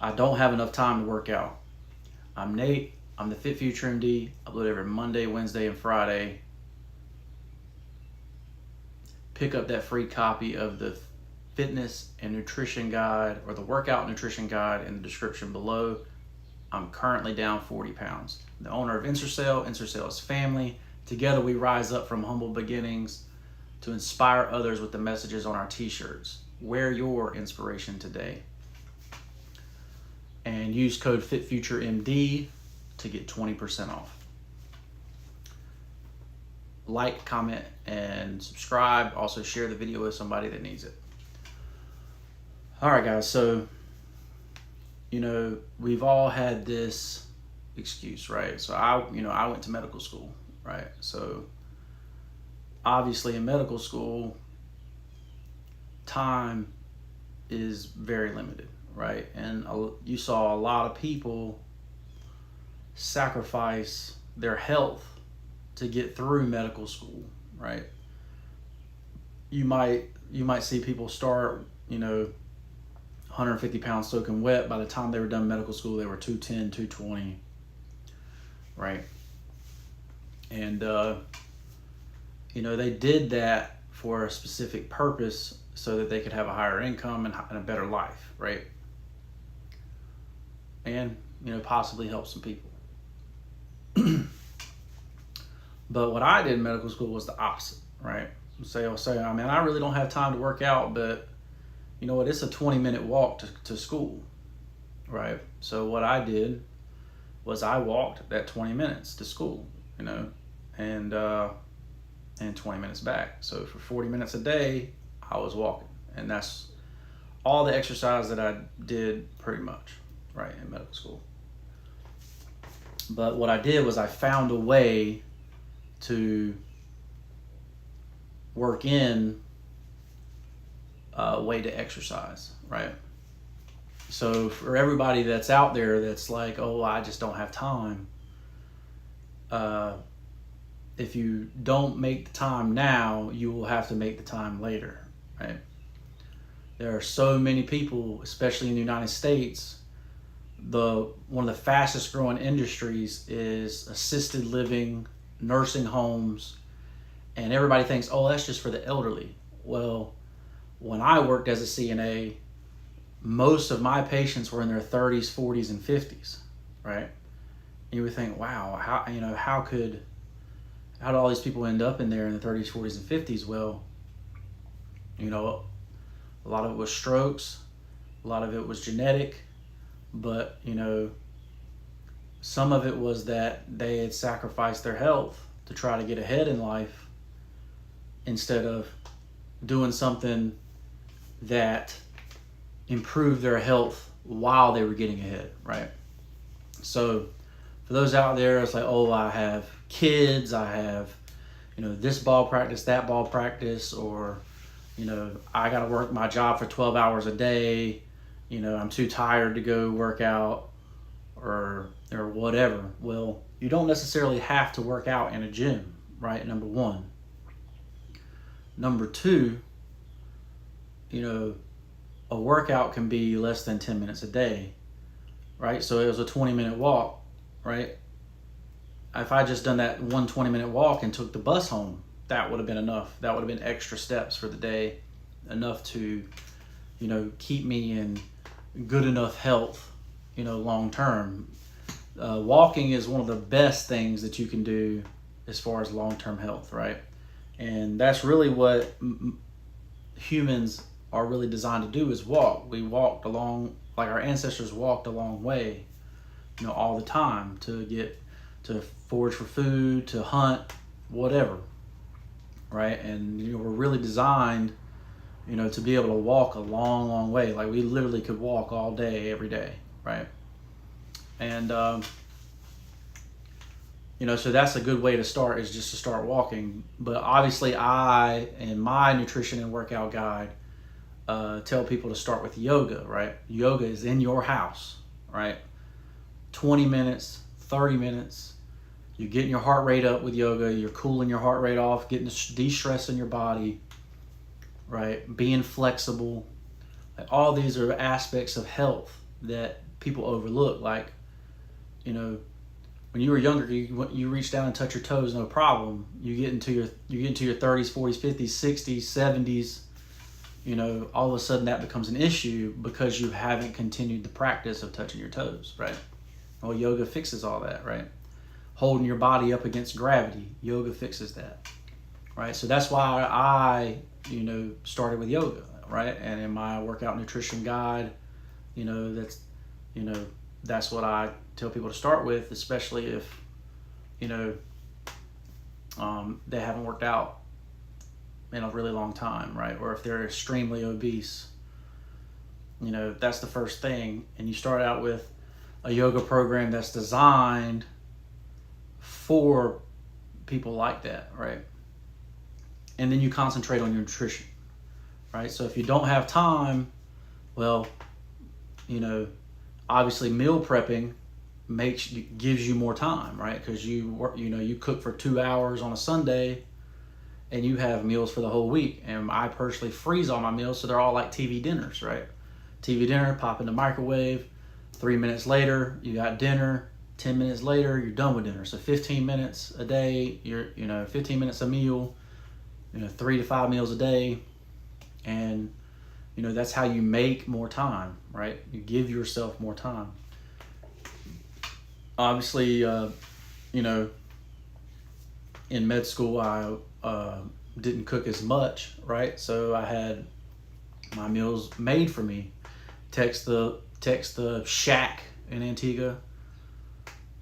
I don't have enough time to work out. I'm Nate. I'm the FitFutureMD. Upload every Monday, Wednesday, and Friday. Pick up that free copy of the fitness and nutrition guide or the workout nutrition guide in the description below. I'm currently down 40 pounds. The owner of Ensorsale. Ensorsale is family. Together we rise up from humble beginnings to inspire others with the messages on our t-shirts. Wear your inspiration today. And use code FitFutureMD to get 20% off. Like, comment, and subscribe. Also share the video with somebody that needs it. All right, guys. So, we've all had this excuse, right? So I went to medical school, right? So obviously in medical school, time is very limited, right? And you saw a lot of people sacrifice their health to get through medical school, right? You might see people start, 150 pounds soaking wet. By the time they were done medical school, they were 210, 220, right? And, they did that for a specific purpose so that they could have a higher income and a better life, right? And, possibly help some people. But what I did in medical school was the opposite, right? I'll say, I really don't have time to work out, but you know what? It's a 20-minute walk to school, right? So what I did was I walked that 20 minutes to school, and 20 minutes back. So for 40 minutes a day, I was walking, and that's all the exercise that I did pretty much, right, in medical school. But what I did was I found a way to work in a way to exercise, right? So for everybody that's out there that's like, oh, I just don't have time, if you don't make the time now, you will have to make the time later, right? There are so many people, especially in the United States, one of the fastest growing industries is assisted living, nursing homes, and everybody thinks, oh, that's just for the elderly. Well, when I worked as a CNA, most of my patients were in their 30s, 40s, and 50s, right? And you would think, wow, how did all these people end up in there in the 30s, 40s, and 50s? Well, a lot of it was strokes, a lot of it was genetic, but, some of it was that they had sacrificed their health to try to get ahead in life instead of doing something that improved their health while they were getting ahead, right? So for those out there, it's like, oh, I have kids, I have, this ball practice, that ball practice, or, I got to work my job for 12 hours a day, I'm too tired to go work out or whatever. Well, you don't necessarily have to work out in a gym, right? Number one. Number two, a workout can be less than 10 minutes a day, right? So it was a 20-minute walk, right? If I just done that 20-minute walk and took the bus home, that would have been enough. That would have been extra steps for the day, enough to, keep me in good enough health, long term. Walking is one of the best things that you can do as far as long-term health, right? And that's really what humans are really designed to do, is walk. We walked along, like our ancestors walked a long way, all the time to forage for food, to hunt, whatever, right? And we're really designed, to be able to walk a long, long way. Like we literally could walk all day, every day, right? And so that's a good way to start, is just to start walking. But obviously I, in my nutrition and workout guide, tell people to start with yoga, right? Yoga is in your house, right? 20 minutes, 30 minutes, you're getting your heart rate up with yoga, you're cooling your heart rate off, getting de-stressing your body, right? Being flexible. Like all these are aspects of health that people overlook. Like, you know, when you were younger, you reach down and touch your toes, no problem. You get into your 30s, 40s, 50s, 60s, 70s. You know, all of a sudden that becomes an issue because you haven't continued the practice of touching your toes, right? Well, yoga fixes all that, right? Holding your body up against gravity, yoga fixes that, right? So that's why I, started with yoga, right? And in my workout nutrition guide, that's what I tell people to start with, especially if, they haven't worked out in a really long time, right? Or if they're extremely obese, that's the first thing. And you start out with a yoga program that's designed for people like that, right? And then you concentrate on your nutrition, right? So if you don't have time, well, obviously meal prepping gives you more time, right? Because you cook for 2 hours on a Sunday and you have meals for the whole week. And I personally freeze all my meals, so they're all like TV dinners, right? TV dinner, pop in the microwave, 3 minutes later, you got dinner, 10 minutes later, you're done with dinner. So 15 minutes a day, 15 minutes a meal, 3 to 5 meals a day. And, that's how you make more time, right? You give yourself more time. Obviously, in med school, I didn't cook as much, right? So I had my meals made for me. Text the shack in Antigua,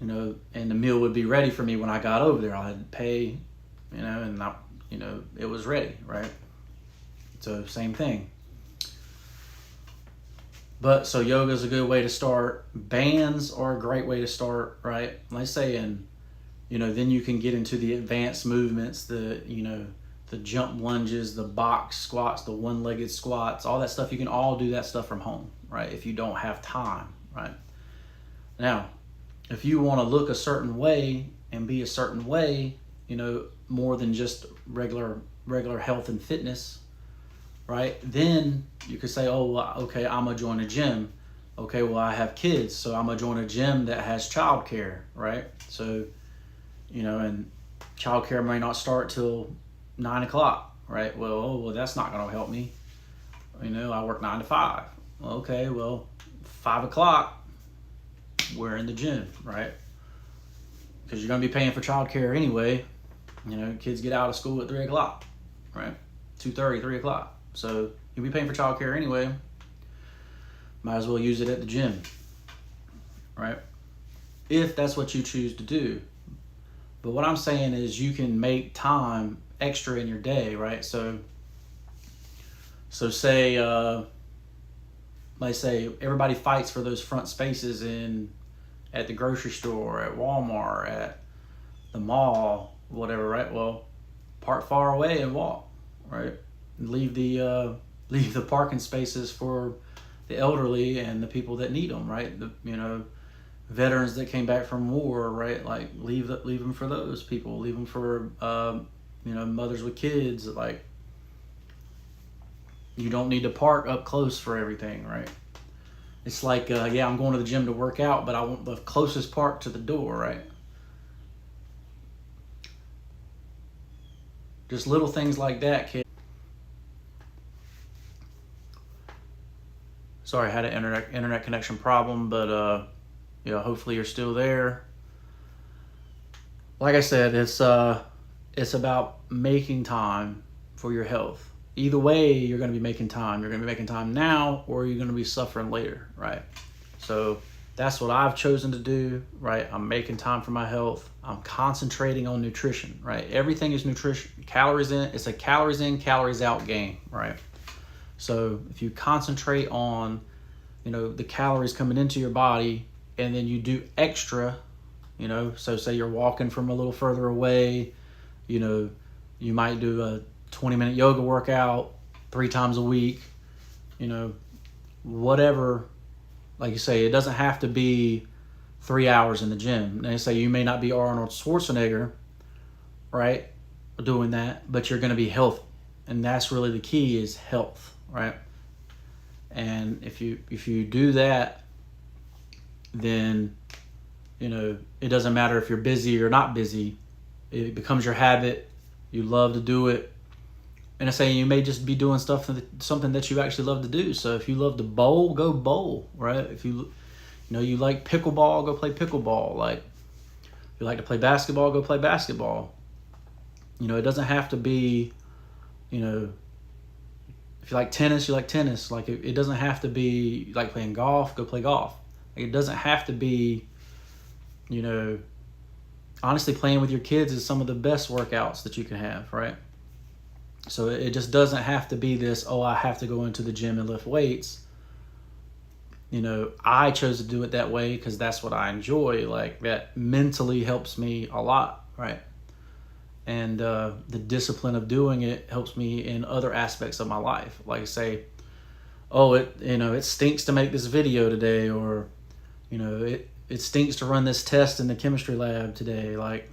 and the meal would be ready for me when I got over there. I had to pay, and it was ready, right? So same thing. But so yoga is a good way to start. Bands are a great way to start, right? Let's say, then you can get into the advanced movements, the jump lunges, the box squats, the one-legged squats, all that stuff. You can all do that stuff from home, right? If you don't have time, right? Now, if you want to look a certain way and be a certain way, more than just regular health and fitness, right? Then you could say, oh, okay, I'm gonna join a gym. Okay, well, I have kids, so I'm gonna join a gym that has childcare, right? So, and childcare may not start till 9 o'clock, right? Well, that's not gonna help me. I work 9 to 5. Well, okay, well, 5 o'clock, we're in the gym, right? Because you're gonna be paying for childcare anyway. Kids get out of school at 3 o'clock, right? 2:30, 3 o'clock. So you'll be paying for childcare anyway. Might as well use it at the gym, right? If that's what you choose to do. But what I'm saying is you can make time extra in your day, right? So say, let's say everybody fights for those front spaces at the grocery store, at Walmart, at the mall, whatever, right? Well, park far away and walk, right? Leave the parking spaces for the elderly and the people that need them, right? The veterans that came back from war, right? Like leave them for those people. Leave them for mothers with kids. Like, you don't need to park up close for everything, right? It's like I'm going to the gym to work out, but I want the closest park to the door, right? Just little things like that, kid. Sorry, I had an internet connection problem, but hopefully you're still there. Like I said, it's about making time for your health. Either way, you're going to be making time. You're going to be making time now, or you're going to be suffering later, right? So that's what I've chosen to do, right? I'm making time for my health. I'm concentrating on nutrition, right? Everything is nutrition. Calories in, it's a calories in, calories out game, right? So if you concentrate on, the calories coming into your body, and then you do extra, so say you're walking from a little further away, you might do a 20-minute yoga workout 3 times a week, whatever. Like you say, it doesn't have to be 3 hours in the gym. They say you may not be Arnold Schwarzenegger, right, doing that, but you're going to be healthy. And that's really the key, is health, right? And if you do that, then, you know, it doesn't matter if you're busy or not busy. It becomes your habit. You love to do it. And I say you may just be doing something that you actually love to do. So if you love to bowl, go bowl, right? If you like pickleball, go play pickleball. Like, if you like to play basketball, go play basketball. You know, it doesn't have to be, you know, if you like tennis, you like tennis. Like, it doesn't have to be, you like playing golf, go play golf. Like, it doesn't have to be, you know, honestly, playing with your kids is some of the best workouts that you can have, right? So it just doesn't have to be this, oh, I have to go into the gym and lift weights. You know, I chose to do it that way because that's what I enjoy. Like, that mentally helps me a lot, right? And the discipline of doing it helps me in other aspects of my life. Like, say, oh, it stinks to make this video today, or, you know, it stinks to run this test in the chemistry lab today. Like,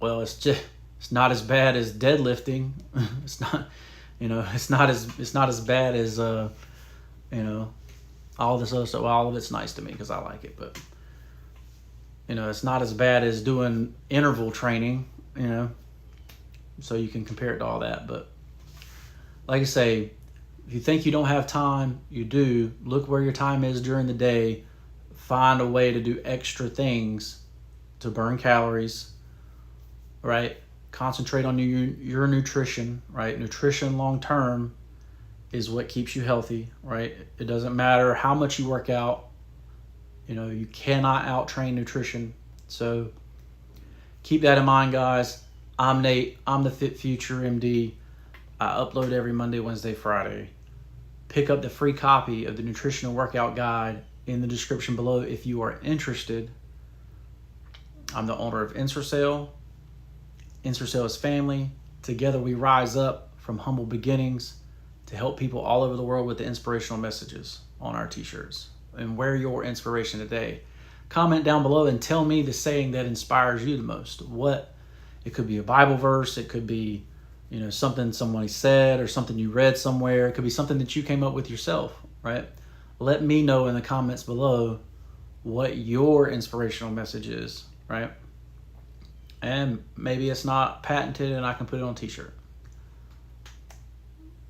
well, it's not as bad as deadlifting. It's not, you know, it's not as bad as you know, all this other stuff. Well, all of it's nice to me because I like it, but, you know, it's not as bad as doing interval training, you know, so you can compare it to all that. But like I say, if you think you don't have time, you do. Look where your time is during the day. Find a way to do extra things to burn calories, right? Concentrate on your nutrition, right? Nutrition long term is what keeps you healthy, right? It doesn't matter how much you work out. You know, you cannot out-train nutrition. So keep that in mind, guys. I'm Nate. I'm the FitFutureMD. I upload every Monday, Wednesday, Friday. Pick up the free copy of the Nutritional Workout Guide in the description below if you are interested. I'm the owner of Ensorsale. Ensorsale is family. Together we rise up from humble beginnings to help people all over the world with the inspirational messages on our t-shirts. And wear your inspiration today. Comment down below and tell me the saying that inspires you the most. It could be a Bible verse, it could be, you know, something somebody said or something you read somewhere. It could be something that you came up with yourself, right? Let me know in the comments below what your inspirational message is, right? And maybe it's not patented and I can put it on a t-shirt.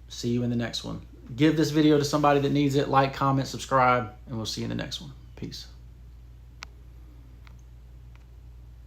See you in the next one. Give this video to somebody that needs it. Like, comment, subscribe, and we'll see you in the next one. Peace.